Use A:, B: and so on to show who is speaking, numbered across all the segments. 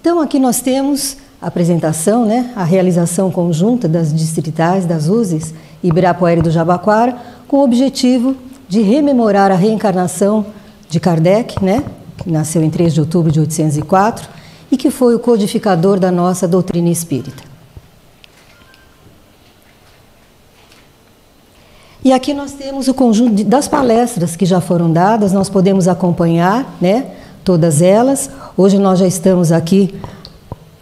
A: Então, aqui nós temos a apresentação, né, a realização conjunta das distritais das USEs Ibirapuera e do Jabaquara, com o objetivo de rememorar a reencarnação de Kardec, né, que nasceu em 3 de outubro de 1804 e que foi o codificador da nossa doutrina espírita. E aqui nós temos o conjunto das palestras que já foram dadas, nós podemos acompanhar, né, todas elas. Hoje nós já estamos aqui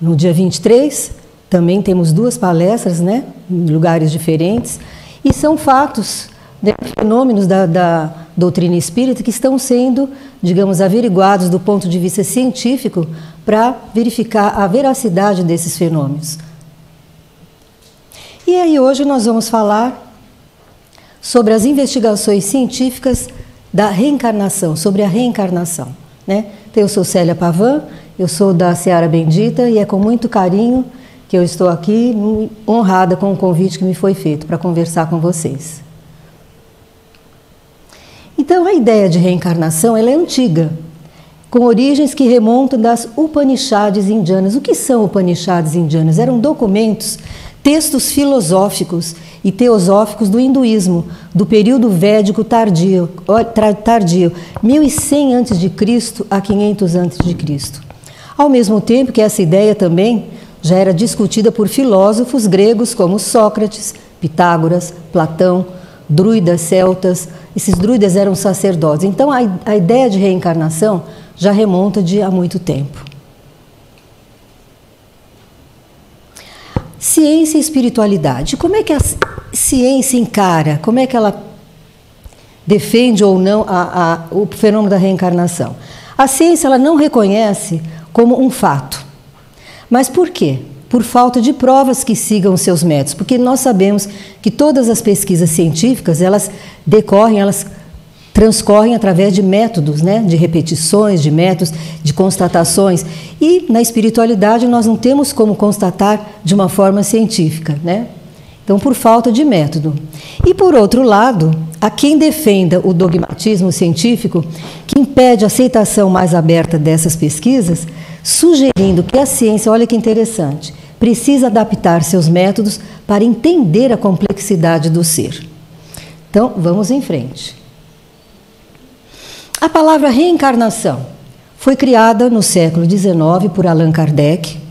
A: no dia 23, também temos 2 palestras, né, em lugares diferentes, e são fatos, né, fenômenos da doutrina espírita que estão sendo, digamos, averiguados do ponto de vista científico para verificar a veracidade desses fenômenos. E aí hoje nós vamos falar sobre as investigações científicas da reencarnação, sobre a reencarnação, né? Então, eu sou Célia Pavan, eu sou da Seara Bendita e é com muito carinho que eu estou aqui, honrada com o convite que me foi feito para conversar com vocês. Então, a ideia de reencarnação ela é antiga, com origens que remontam das Upanishads indianas. O que são Upanishads indianas? Eram documentos, textos filosóficos e teosóficos do hinduísmo, do período védico tardio, 1100 a.C. a 500 a.C. Ao mesmo tempo que essa ideia também já era discutida por filósofos gregos como Sócrates, Pitágoras, Platão, druidas celtas. Esses druidas eram sacerdotes. Então, a ideia de reencarnação já remonta há muito tempo. Ciência e espiritualidade. Como é que a ciência encara, como é que ela defende ou não o fenômeno da reencarnação? A ciência ela não reconhece como um fato. Mas por quê? Por falta de provas que sigam os seus métodos. Porque nós sabemos que todas as pesquisas científicas, elas transcorrem através de métodos, né? De repetições, de métodos, de constatações. E na espiritualidade nós não temos como constatar de uma forma científica, né? Então, por falta de método. E, por outro lado, há quem defenda o dogmatismo científico, que impede a aceitação mais aberta dessas pesquisas, sugerindo que a ciência, olha que interessante, precisa adaptar seus métodos para entender a complexidade do ser. Então, vamos em frente. A palavra reencarnação foi criada no século XIX por Allan Kardec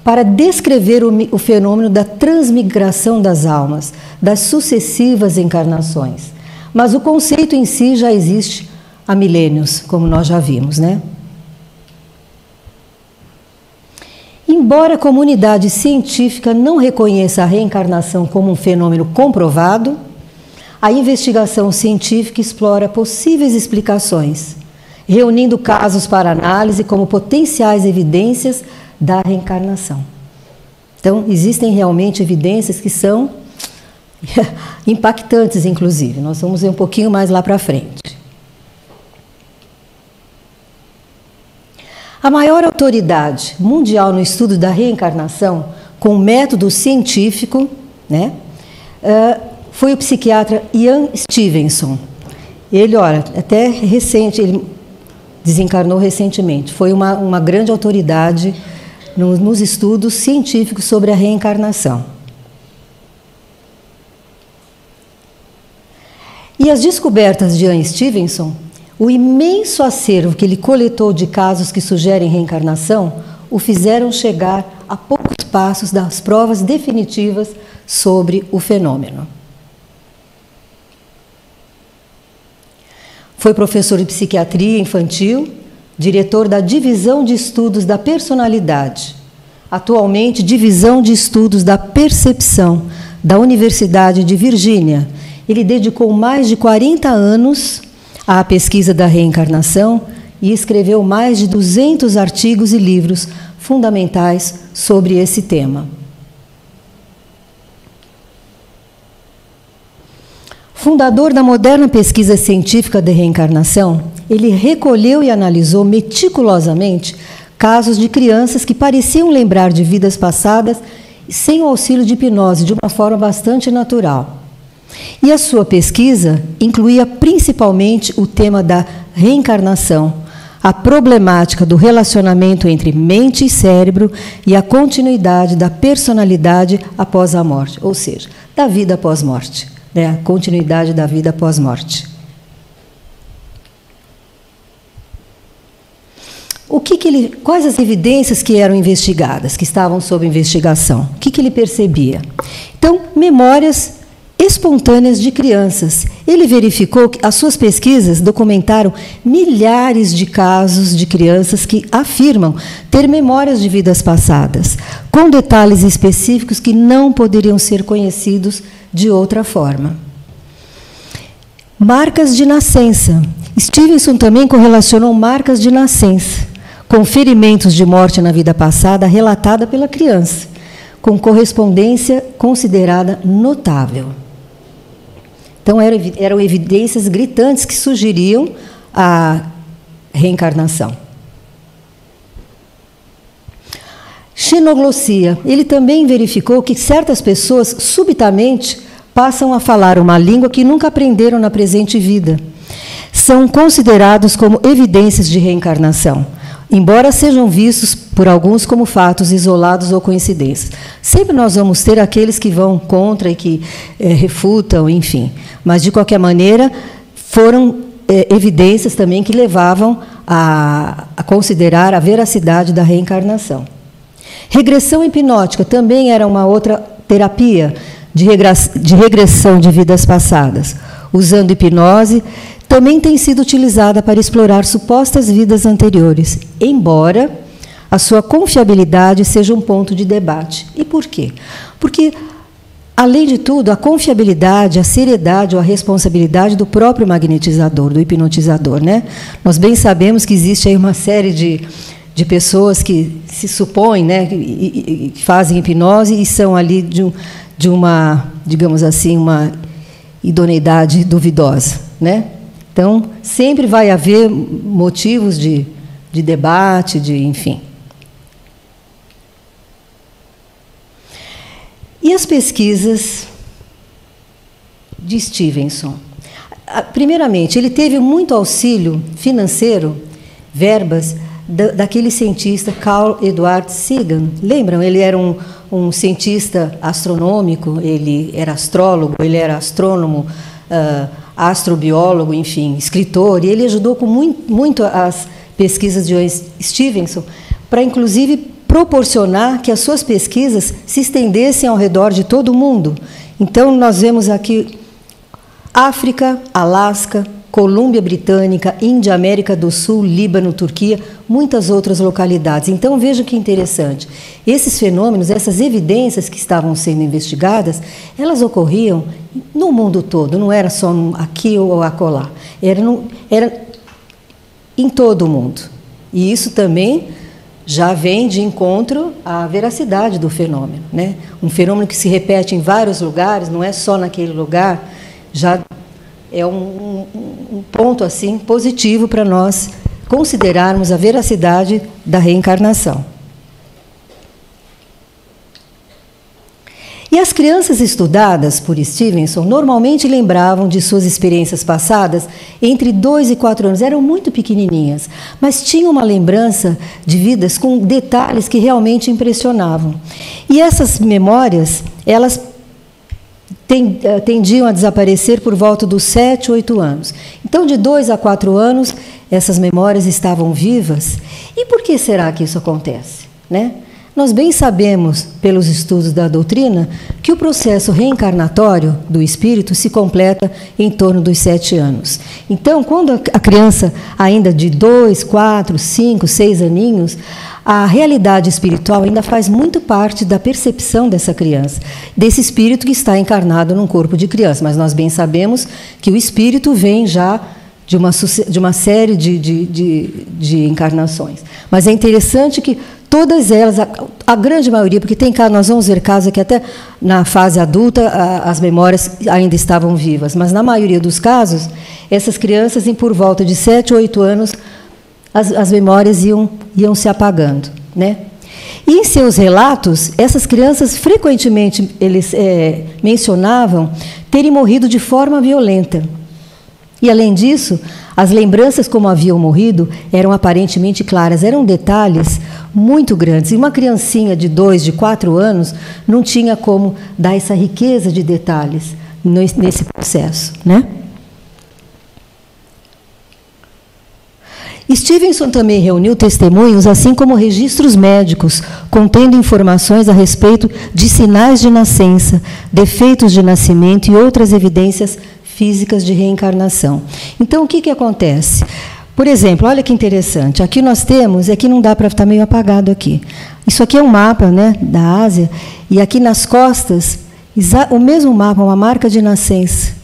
A: para descrever o fenômeno da transmigração das almas, das sucessivas encarnações. Mas o conceito em si já existe há milênios, como nós já vimos, né? Embora a comunidade científica não reconheça a reencarnação como um fenômeno comprovado, a investigação científica explora possíveis explicações, reunindo casos para análise como potenciais evidências da reencarnação. Então, existem realmente evidências que são impactantes, inclusive. Nós vamos ver um pouquinho mais lá para frente. A maior autoridade mundial no estudo da reencarnação, com método científico, né, foi o psiquiatra Ian Stevenson. Ele, olha, até recente, ele desencarnou recentemente. Foi uma grande autoridade nos estudos científicos sobre a reencarnação. E as descobertas de Ian Stevenson, o imenso acervo que ele coletou de casos que sugerem reencarnação, o fizeram chegar a poucos passos das provas definitivas sobre o fenômeno. Foi professor de psiquiatria infantil, diretor da Divisão de Estudos da Personalidade, atualmente Divisão de Estudos da Percepção, da Universidade de Virgínia. Ele dedicou mais de 40 anos à pesquisa da reencarnação e escreveu mais de 200 artigos e livros fundamentais sobre esse tema. Fundador da moderna pesquisa científica de reencarnação, ele recolheu e analisou meticulosamente casos de crianças que pareciam lembrar de vidas passadas sem o auxílio de hipnose, de uma forma bastante natural. E a sua pesquisa incluía principalmente o tema da reencarnação, a problemática do relacionamento entre mente e cérebro e a continuidade da personalidade após a morte, ou seja, da vida após morte, né? A continuidade da vida após morte. Quais as evidências que eram investigadas, que estavam sob investigação? O que ele percebia? Então, memórias espontâneas de crianças. Ele verificou que as suas pesquisas documentaram milhares de casos de crianças que afirmam ter memórias de vidas passadas, com detalhes específicos que não poderiam ser conhecidos de outra forma. Marcas de nascença. Stevenson também correlacionou marcas de nascença com ferimentos de morte na vida passada relatada pela criança, com correspondência considerada notável. Então, eram evidências gritantes que sugeriam a reencarnação. Xenoglossia. Ele também verificou que certas pessoas, subitamente, passam a falar uma língua que nunca aprenderam na presente vida. São considerados como evidências de reencarnação, embora sejam vistos por alguns como fatos isolados ou coincidências. Sempre nós vamos ter aqueles que vão contra e que refutam, enfim. Mas, de qualquer maneira, foram evidências também que levavam a considerar a veracidade da reencarnação. Regressão hipnótica também era uma outra terapia de regressão de vidas passadas. Usando hipnose, também tem sido utilizada para explorar supostas vidas anteriores, embora a sua confiabilidade seja um ponto de debate. E por quê? Porque, além de tudo, a confiabilidade, a seriedade ou a responsabilidade do próprio magnetizador, do hipnotizador, né? Nós bem sabemos que existe aí uma série de pessoas que se supõem, né, que fazem hipnose e são ali de uma, digamos assim, uma idoneidade duvidosa, né? Então, sempre vai haver motivos de debate, enfim. E as pesquisas de Stevenson? Primeiramente, ele teve muito auxílio financeiro, verbas, daquele cientista Carl Edward Sagan. Lembram? Ele era um cientista astronômico, ele era astrólogo, ele era astrônomo, astrobiólogo, enfim, escritor, e ele ajudou com muito as pesquisas de Stevenson para, inclusive, proporcionar que as suas pesquisas se estendessem ao redor de todo o mundo. Então, nós vemos aqui África, Alasca, Colômbia Britânica, Índia, América do Sul, Líbano, Turquia, muitas outras localidades. Então, vejam que interessante. Esses fenômenos, essas evidências que estavam sendo investigadas, elas ocorriam no mundo todo, não era só aqui ou acolá. Era em todo o mundo. E isso também já vem de encontro à veracidade do fenômeno, né? Um fenômeno que se repete em vários lugares, não é só naquele lugar, já é um ponto assim positivo para nós considerarmos a veracidade da reencarnação. E as crianças estudadas por Stevenson normalmente lembravam de suas experiências passadas entre 2 e 4 anos. Eram muito pequenininhas, mas tinham uma lembrança de vidas com detalhes que realmente impressionavam. E essas memórias, elas tendiam a desaparecer por volta dos 7, 8 anos. Então, de 2 a 4 anos, essas memórias estavam vivas. E por que será que isso acontece, né? Nós bem sabemos, pelos estudos da doutrina, que o processo reencarnatório do espírito se completa em torno dos 7 anos. Então, quando a criança, ainda de 2, 4, 5, 6 aninhos, a realidade espiritual ainda faz muito parte da percepção dessa criança, desse espírito que está encarnado num corpo de criança. Mas nós bem sabemos que o espírito vem já de uma série de encarnações. Mas é interessante que todas elas, a grande maioria, porque tem casos, nós vamos ver casos que até na fase adulta as memórias ainda estavam vivas, mas na maioria dos casos, essas crianças, em por volta de 7 ou 8 anos, as memórias iam se apagando, né? E em seus relatos, essas crianças frequentemente eles mencionavam terem morrido de forma violenta. E, além disso, As lembranças como haviam morrido eram aparentemente claras, eram detalhes muito grandes. E uma criancinha de 2, de 4 anos não tinha como dar essa riqueza de detalhes nesse processo, né? Stevenson também reuniu testemunhos, assim como registros médicos, contendo informações a respeito de sinais de nascença, defeitos de nascimento e outras evidências físicas de reencarnação. Então, o que acontece? Por exemplo, olha que interessante, aqui nós temos, aqui não dá para estar meio apagado aqui. Isso aqui é um mapa, né, da Ásia, e aqui nas costas, o mesmo mapa, uma marca de nascença.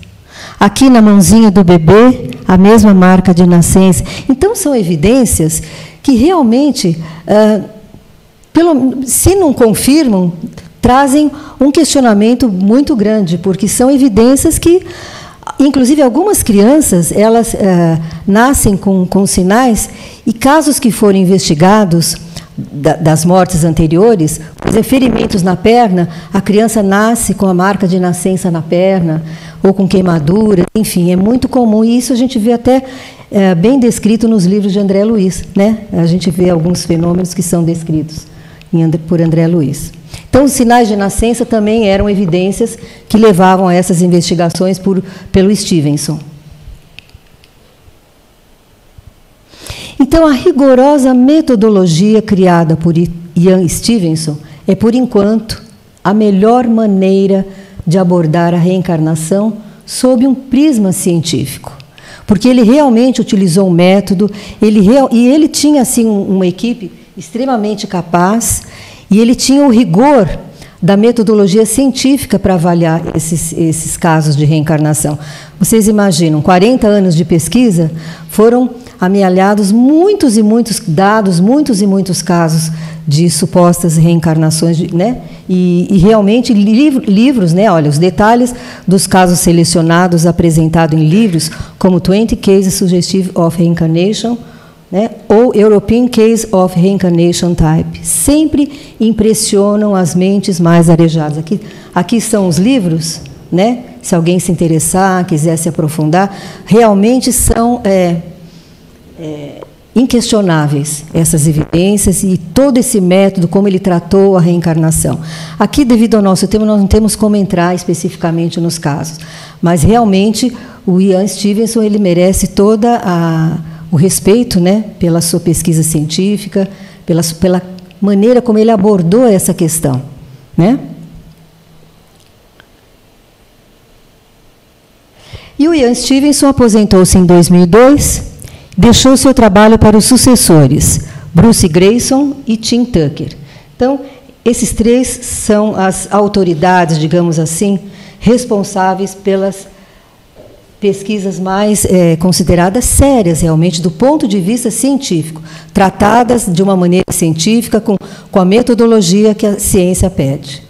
A: Aqui na mãozinha do bebê, a mesma marca de nascença. Então, são evidências que realmente, se não confirmam, trazem um questionamento muito grande, porque são evidências que, inclusive, algumas crianças, elas nascem com sinais, e casos que foram investigados das mortes anteriores, por exemplo, ferimentos na perna, a criança nasce com a marca de nascença na perna, ou com queimadura, enfim, é muito comum, e isso a gente vê até bem descrito nos livros de André Luiz, né? A gente vê alguns fenômenos que são descritos por André Luiz. Então, os sinais de nascença também eram evidências que levavam a essas investigações pelo Stevenson. Então, a rigorosa metodologia criada por Ian Stevenson é, por enquanto, a melhor maneira de abordar a reencarnação sob um prisma científico. Porque ele realmente utilizou um método, e ele tinha assim, uma equipe extremamente capaz, e ele tinha o rigor da metodologia científica para avaliar esses casos de reencarnação. Vocês imaginam, 40 anos de pesquisa, foram amealhados muitos e muitos dados, muitos e muitos casos de supostas reencarnações, né? E realmente livros, né? Olha, os detalhes dos casos selecionados apresentados em livros, como 20 Cases Suggestive of Reincarnation, né? Ou European Case of Reincarnation Type, sempre impressionam as mentes mais arejadas. Aqui são os livros, né? Se alguém se interessar, quiser se aprofundar, realmente são inquestionáveis essas evidências e todo esse método, como ele tratou a reencarnação. Aqui, devido ao nosso tema, nós não temos como entrar especificamente nos casos, mas realmente o Ian Stevenson ele merece toda o respeito, né, pela sua pesquisa científica, pela maneira como ele abordou essa questão, né? E o Ian Stevenson aposentou-se em 2002, deixou seu trabalho para os sucessores, Bruce Grayson e Tim Tucker. Então, esses três são as autoridades, digamos assim, responsáveis pelas pesquisas mais consideradas sérias, realmente, do ponto de vista científico, tratadas de uma maneira científica, com a metodologia que a ciência pede.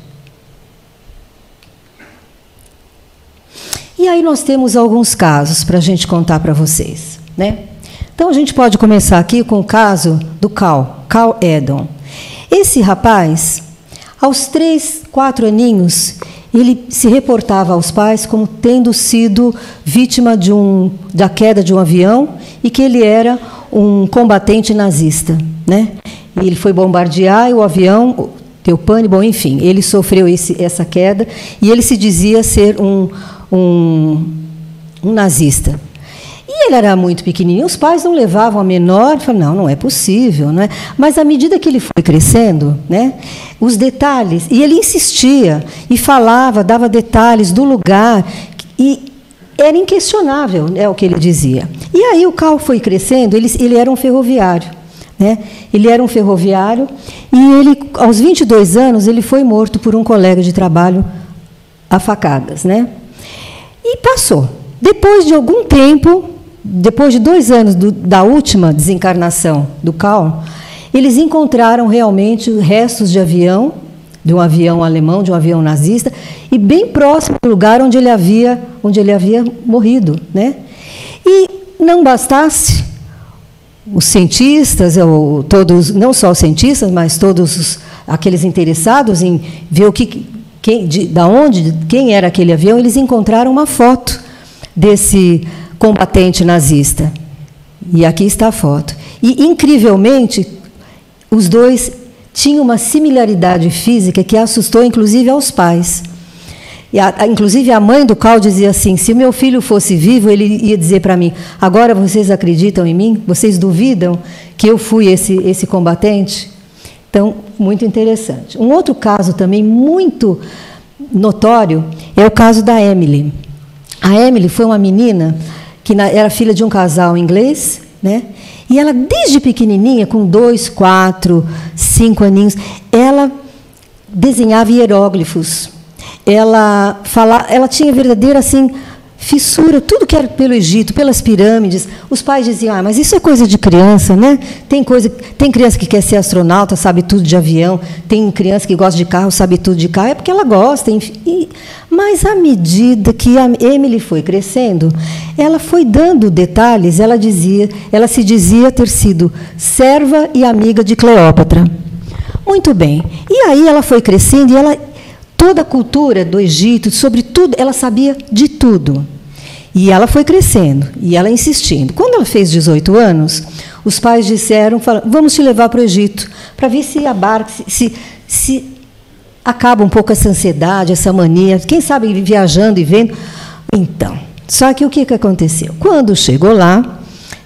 A: E aí nós temos alguns casos para a gente contar para vocês, né? Então, a gente pode começar aqui com o caso do Carl Edon. Esse rapaz, aos 3, 4 aninhos, ele se reportava aos pais como tendo sido vítima da queda de um avião e que ele era um combatente nazista, né? E ele foi bombardear e o avião deu pane, bom, enfim, ele sofreu essa queda e ele se dizia ser um nazista. E ele era muito pequenininho, os pais não levavam a menor, falaram, não é possível, não é? Mas à medida que ele foi crescendo, né, os detalhes, e ele insistia e falava, dava detalhes do lugar, e era inquestionável, o que ele dizia. E aí o Carl foi crescendo, ele era um ferroviário, né? Ele era um ferroviário e ele, aos 22 anos, ele foi morto por um colega de trabalho a facadas, né? E passou. Depois de algum tempo, depois de 2 anos da última desencarnação do Carl, eles encontraram realmente restos de um avião alemão, de um avião nazista, e bem próximo do lugar onde ele havia morrido, né? E não bastasse, os cientistas, todos, não só os cientistas, mas todos aqueles interessados em ver quem era aquele avião, eles encontraram uma foto desse combatente nazista, E aqui está a foto. E, incrivelmente, os dois tinham uma similaridade física que assustou, inclusive, aos pais. Inclusive, a mãe do Cal dizia assim, se o meu filho fosse vivo, ele ia dizer para mim, agora vocês acreditam em mim? Vocês duvidam que eu fui esse combatente? Então, muito interessante. Um outro caso também muito notório é o caso da Emily. A Emily foi uma menina que era filha de um casal inglês, né? E ela, desde pequenininha, com 2, 4, 5 aninhos, ela desenhava hieróglifos. Ela tinha verdadeira assim, fissura, tudo que era pelo Egito, pelas pirâmides. Os pais diziam, mas isso é coisa de criança, né? Tem criança que quer ser astronauta, sabe tudo de avião, tem criança que gosta de carro, sabe tudo de carro, é porque ela gosta. Enfim. Mas, à medida que a Emily foi crescendo, ela foi dando detalhes, ela se dizia ter sido serva e amiga de Cleópatra. Muito bem. E aí ela foi crescendo e toda a cultura do Egito, sobre tudo, ela sabia de tudo. E ela foi crescendo, e ela insistindo. Quando ela fez 18 anos, os pais disseram, vamos te levar para o Egito, para ver se a barca, se acaba um pouco essa ansiedade, essa mania, quem sabe viajando e vendo. Então, só que o que aconteceu? Quando chegou lá,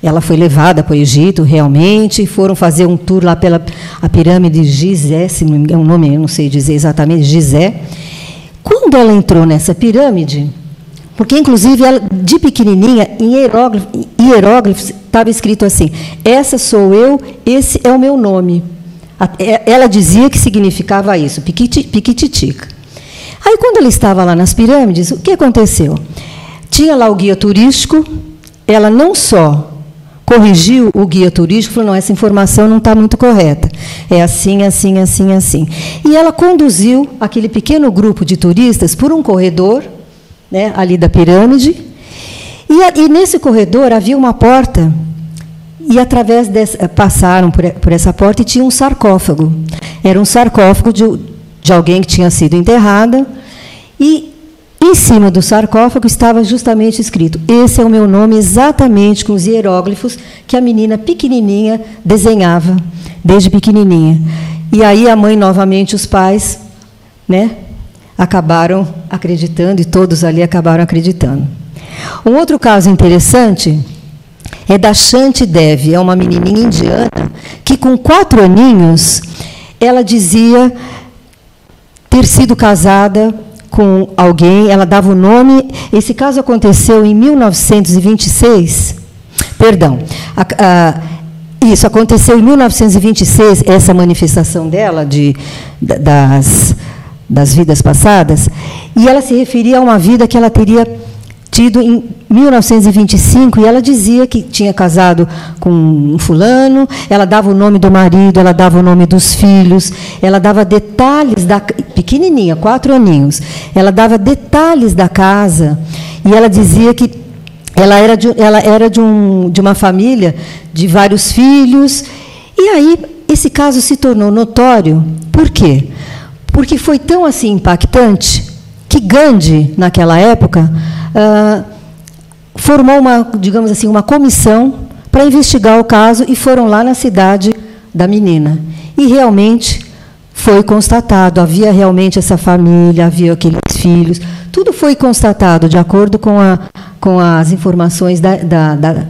A: ela foi levada para o Egito, realmente, foram fazer um tour lá pela a pirâmide de Gizé, se não me engano, o nome eu não sei dizer exatamente, Gizé. Quando ela entrou nessa pirâmide, porque, inclusive, ela, de pequenininha, em hieróglifos, estava escrito assim, essa sou eu, esse é o meu nome. Ela dizia que significava isso, Piquititica. Aí, quando ela estava lá nas pirâmides, o que aconteceu? Tinha lá o guia turístico, ela não só corrigiu o guia turístico, falou, não, essa informação não está muito correta. É assim, assim, assim, assim. E ela conduziu aquele pequeno grupo de turistas por um corredor, né, ali da pirâmide, e nesse corredor havia uma porta, e através passaram por essa porta e tinha um sarcófago. Era um sarcófago de alguém que tinha sido enterrada, e em cima do sarcófago estava justamente escrito, esse é o meu nome, exatamente com os hieróglifos que a menina pequenininha desenhava, desde pequenininha. E aí a mãe, novamente, os pais, né, acabaram acreditando, e todos ali acabaram acreditando. Um outro caso interessante é da Shanti Devi, é uma menininha indiana, que com 4 aninhos, ela dizia ter sido casada com alguém, ela dava o nome. Esse caso aconteceu em 1926. Perdão. Isso aconteceu em 1926, essa manifestação dela das vidas passadas, e ela se referia a uma vida que ela teria tido em 1925, e ela dizia que tinha casado com um fulano, ela dava o nome do marido, ela dava o nome dos filhos, ela dava detalhes pequenininha, 4 aninhos, ela dava detalhes da casa, e ela dizia que ela era de uma família de vários filhos, e aí esse caso se tornou notório. Por quê? Porque foi tão assim impactante que Gandhi, naquela época, formou digamos assim, uma comissão para investigar o caso, e foram lá na cidade da menina. E realmente foi constatado, havia realmente essa família, havia aqueles filhos, tudo foi constatado de acordo com as informações da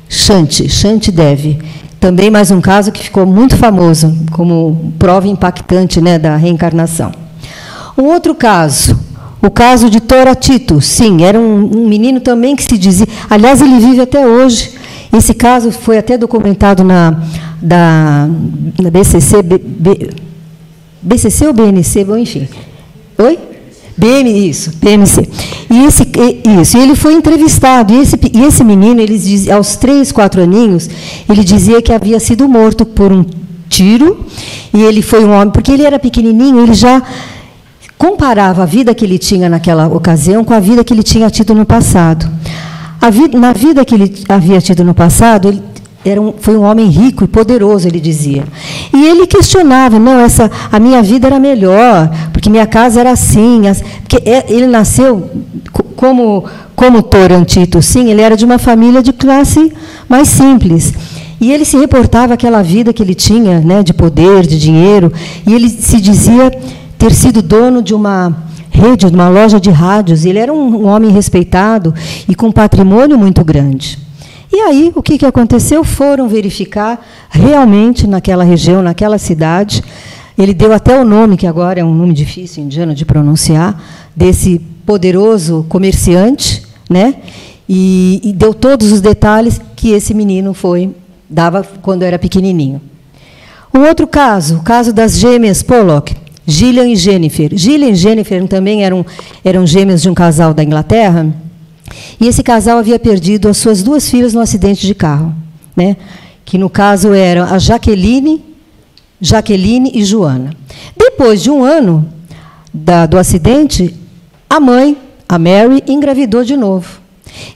A: Shanti Devi. Também mais um caso que ficou muito famoso, como prova impactante, né, da reencarnação. Um outro caso, o caso de Tora Tito. Sim, era um menino também que se dizia... Aliás, ele vive até hoje. Esse caso foi até documentado na BCC... BCC ou BNC? Bom, enfim. Oi? BMC. E ele foi entrevistado. E esse menino, aos 3, 4 aninhos, ele dizia que havia sido morto por um tiro, e ele foi um homem... Porque ele era pequenininho, ele já comparava a vida que ele tinha naquela ocasião com a vida que ele tinha tido no passado. Na vida que ele havia tido no passado, ele foi um homem rico e poderoso, ele dizia. E ele questionava, não, a minha vida era melhor, porque minha casa era assim. Porque ele nasceu como Toran Tito, sim, ele era de uma família de classe mais simples. E ele se reportava àquela vida que ele tinha, né, de poder, de dinheiro, e ele se dizia ter sido dono de uma rede, de uma loja de rádios. Ele era um homem respeitado e com um patrimônio muito grande. E aí, o que aconteceu? Foram verificar realmente naquela região, naquela cidade. Ele deu até o nome, que agora é um nome difícil, indiano, de pronunciar, desse poderoso comerciante, né? E deu todos os detalhes que esse menino dava quando era pequenininho. Um outro caso, o caso das gêmeas Pollock, Gillian e Jennifer. Gillian e Jennifer também eram gêmeas de um casal da Inglaterra, e esse casal havia perdido as suas 2 filhas no acidente de carro, né? Que, no caso, eram a Jaqueline e Joana. Depois de um ano do acidente, a mãe, a Mary, engravidou de novo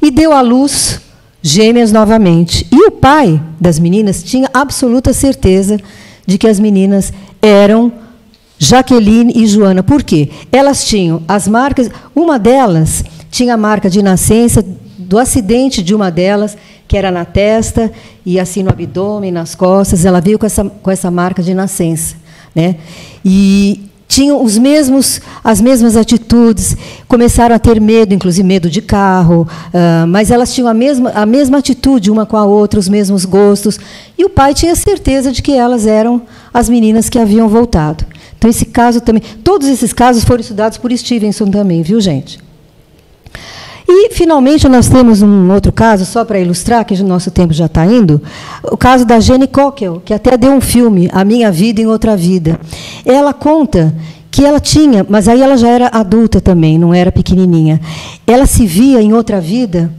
A: e deu à luz gêmeas novamente. E o pai das meninas tinha absoluta certeza de que as meninas eram Jaqueline e Joana. Por quê? Elas tinham as marcas, uma delas tinha a marca de nascença do acidente de uma delas, que era na testa e assim no abdômen, nas costas. Ela veio com essa marca de nascença, né? E tinham as mesmas atitudes, começaram a ter medo, inclusive medo de carro, mas elas tinham a mesma atitude uma com a outra, os mesmos gostos, e o pai tinha certeza de que elas eram as meninas que haviam voltado. Então, esse caso também, todos esses casos foram estudados por Stevenson também, viu, gente? E, finalmente, nós temos um outro caso, só para ilustrar, que o nosso tempo já está indo, o caso da Jenny Cockell, que até deu um filme, A Minha Vida em Outra Vida. Ela conta que ela tinha, mas aí ela já era adulta também, não era pequenininha. Ela se via em outra vida,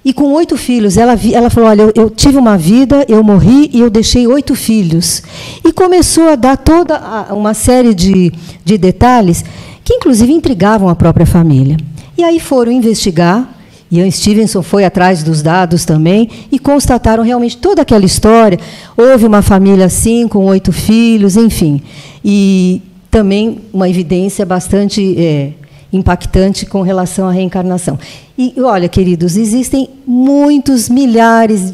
A: e com 8 filhos, ela falou, olha, eu tive uma vida, eu morri e eu deixei 8 filhos. E começou a dar toda uma série de detalhes que, inclusive, intrigavam a própria família. E aí foram investigar, Ian Stevenson foi atrás dos dados também, e constataram realmente toda aquela história. Houve uma família assim, com 8 filhos, enfim. E também uma evidência bastante impactante com relação à reencarnação. E, olha, queridos, existem muitos, milhares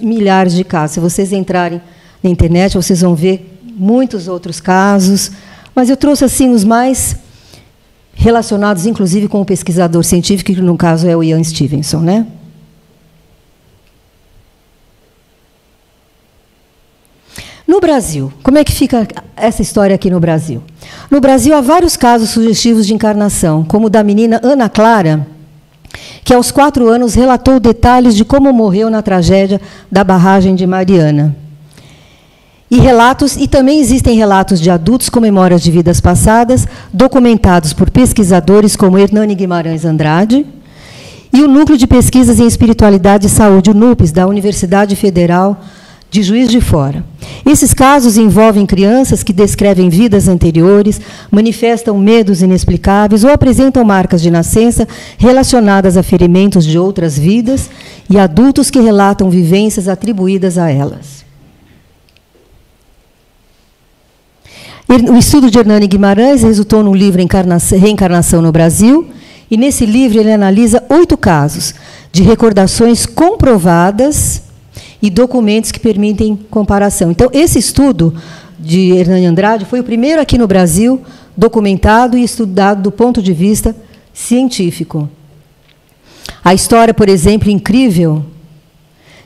A: de casos. Se vocês entrarem na internet, vocês vão ver muitos outros casos. Mas eu trouxe assim os mais relacionados, inclusive, com o pesquisador científico, que, no caso, é o Ian Stevenson, né? No Brasil, como é que fica essa história aqui no Brasil? No Brasil, há vários casos sugestivos de encarnação, como o da menina Ana Clara, que, aos 4 anos, relatou detalhes de como morreu na tragédia da barragem de Mariana. E também existem relatos de adultos com memórias de vidas passadas, documentados por pesquisadores como Hernani Guimarães Andrade, e o Núcleo de Pesquisas em Espiritualidade e Saúde, o NUPES, da Universidade Federal de Juiz de Fora. Esses casos envolvem crianças que descrevem vidas anteriores, manifestam medos inexplicáveis ou apresentam marcas de nascença relacionadas a ferimentos de outras vidas, e adultos que relatam vivências atribuídas a elas. O estudo de Hernani Guimarães resultou no livro Reencarnação no Brasil, e, nesse livro, ele analisa 8 casos de recordações comprovadas e documentos que permitem comparação. Então, esse estudo de Hernani Andrade foi o primeiro aqui no Brasil documentado e estudado do ponto de vista científico. A história, por exemplo, incrível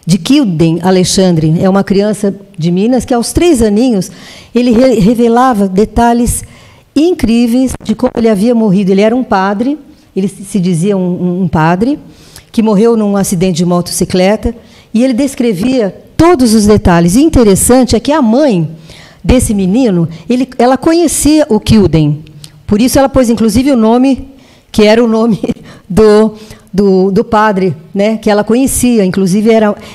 A: de Kilden Alexandre, é uma criança de Minas que, aos 3 aninhos, ele revelava detalhes incríveis de como ele havia morrido. Ele era um padre, ele se dizia um padre, que morreu num acidente de motocicleta, e ele descrevia todos os detalhes. E interessante é que a mãe desse menino, ela conhecia o Kilden. Por isso ela pôs, inclusive, o nome, que era o nome do padre, né, que ela conhecia, inclusive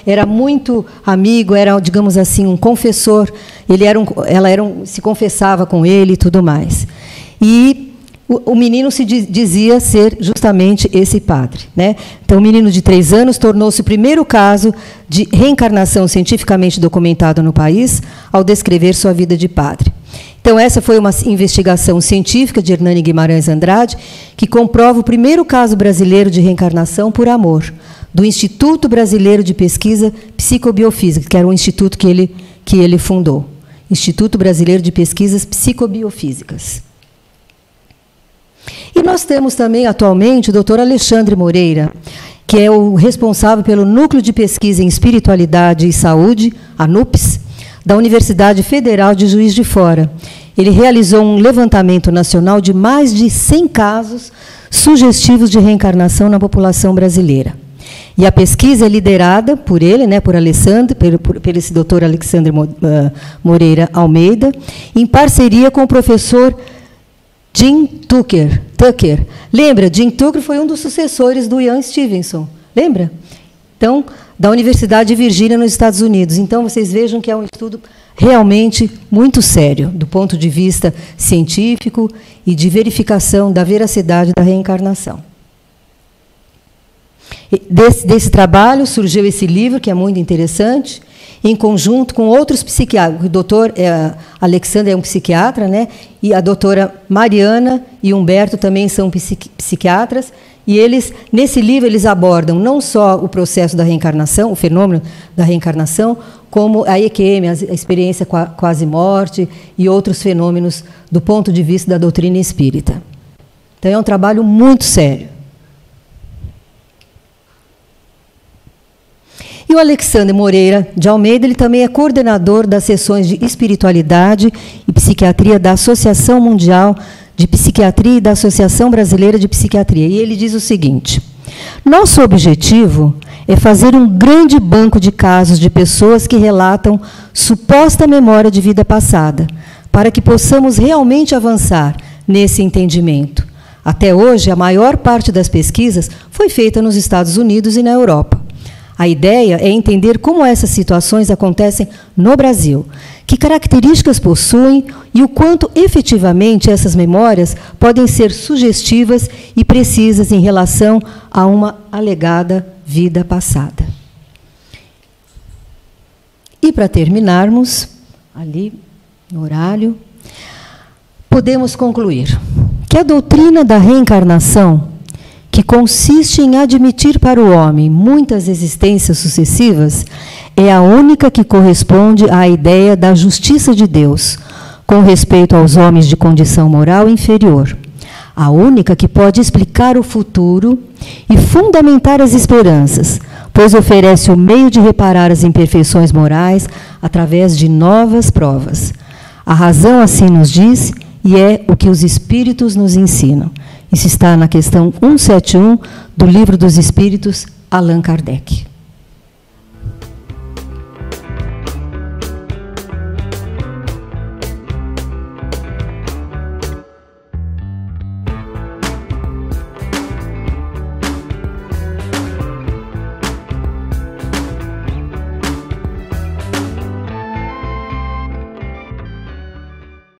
A: era muito amigo, era, digamos assim, um confessor. Se confessava com ele e tudo mais. E o menino se dizia ser justamente esse padre, né? Então, o menino de 3 anos tornou-se o primeiro caso de reencarnação cientificamente documentado no país, ao descrever sua vida de padre. Então, essa foi uma investigação científica de Hernani Guimarães Andrade, que comprova o primeiro caso brasileiro de reencarnação por amor, do Instituto Brasileiro de Pesquisa Psicobiofísica, que era um instituto que ele fundou. Instituto Brasileiro de Pesquisas Psicobiofísicas. E nós temos também, atualmente, o Dr. Alexandre Moreira, que é o responsável pelo Núcleo de Pesquisa em Espiritualidade e Saúde, a NUPES, da Universidade Federal de Juiz de Fora. Ele realizou um levantamento nacional de mais de 100 casos sugestivos de reencarnação na população brasileira. E a pesquisa é liderada por ele, né, por esse doutor Alexandre Moreira Almeida, em parceria com o professor Jim Tucker. Lembra? Jim Tucker foi um dos sucessores do Ian Stevenson. Lembra? Então, da Universidade de Virgínia, nos Estados Unidos. Então, vocês vejam que é um estudo realmente muito sério, do ponto de vista científico e de verificação da veracidade da reencarnação. Desse trabalho surgiu esse livro, que é muito interessante, em conjunto com outros psiquiatras. O doutor Alexandre é um psiquiatra, né? E a doutora Mariana e Humberto também são psiquiatras, e eles, nesse livro, eles abordam não só o processo da reencarnação, o fenômeno da reencarnação, como a EQM, a experiência quase-morte e outros fenômenos do ponto de vista da doutrina espírita. Então, é um trabalho muito sério. E o Alexandre Moreira de Almeida, ele também é coordenador das sessões de espiritualidade e psiquiatria da Associação Mundial de Psiquiatria e da Associação Brasileira de Psiquiatria. E ele diz o seguinte: nosso objetivo é fazer um grande banco de casos de pessoas que relatam suposta memória de vida passada, para que possamos realmente avançar nesse entendimento. Até hoje, a maior parte das pesquisas foi feita nos Estados Unidos e na Europa. A ideia é entender como essas situações acontecem no Brasil, que características possuem e o quanto efetivamente essas memórias podem ser sugestivas e precisas em relação a uma alegada vida passada. E para terminarmos, ali no horário, podemos concluir que a doutrina da reencarnação, que consiste em admitir para o homem muitas existências sucessivas, é a única que corresponde à ideia da justiça de Deus, com respeito aos homens de condição moral inferior. A única que pode explicar o futuro e fundamentar as esperanças, pois oferece o meio de reparar as imperfeições morais através de novas provas. A razão assim nos diz, e é o que os Espíritos nos ensinam. Isso está na questão 171 do Livro dos Espíritos, Allan Kardec.